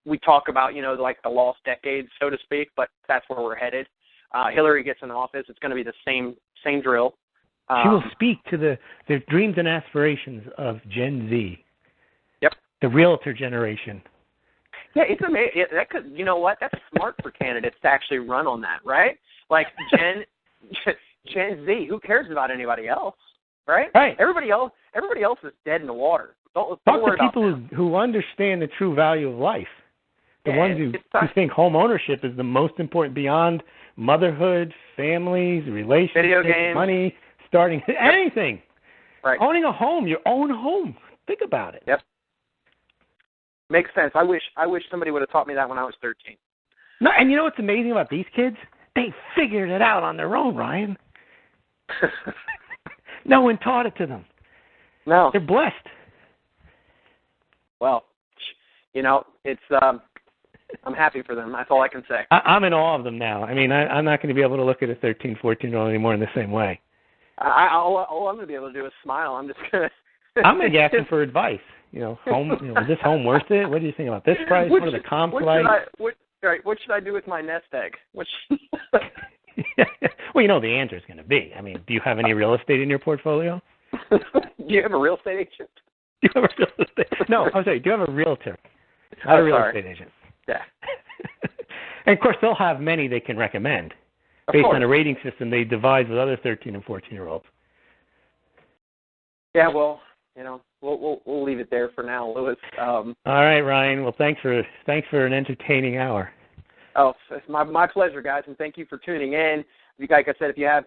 we talk about like the lost decades, so to speak, but that's where we're headed. Hillary gets in office, it's going to be the same drill. She will speak to the dreams and aspirations of Gen Z. Yep. The realtor generation. Yeah, it's amazing. That could, you know what? That's smart for candidates to actually run on that, right? Like Gen Z. Who cares about anybody else, right? Right. Everybody else is dead in the water. Don't Talk worry to people who understand the true value of life. The ones who think home ownership is the most important beyond motherhood, families, relationships, video games, money, starting anything. Right. Owning a home, your own home. Think about it. Yep. Makes sense. I wish somebody would have taught me that when I was 13. No, and you know what's amazing about these kids? They figured it out on their own, Ryan. No one taught it to them. No. They're blessed. Well, it's I'm happy for them. That's all I can say. I'm in awe of them now. I mean, I'm not going to be able to look at a 13, 14-year-old anymore in the same way. All I'm going to be able to do is smile. I'm just going to... I'm going to ask them for advice. Home. Is this home worth it? What do you think about this price? What are the comps like? What should I do with my nest egg? Well, the answer is going to be. I mean, do you have any real estate in your portfolio? Do you have a real estate agent? Do you have a real estate? No, I'm sorry. Do you have a realtor? Not a real estate agent. Yeah. And of course, they'll have many they can recommend based on a rating system they devise with other 13 and 14-year-olds. Yeah. Well, we'll leave it there for now, Lewis. All right, Ryan. Well, thanks for an entertaining hour. Oh, it's my pleasure, guys, and thank you for tuning in. Like I said, if you have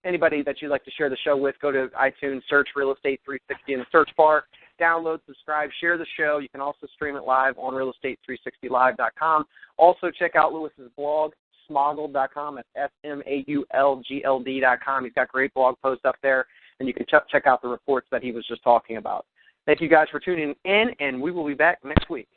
anybody that you'd like to share the show with, go to iTunes, search Real Estate 360 in the search bar, download, subscribe, share the show. You can also stream it live on realestate360live.com. Also, check out Lewis's blog, smoggle.com. That's SMAULGLD.com. He's got great blog posts up there, and you can check out the reports that he was just talking about. Thank you guys for tuning in, and we will be back next week.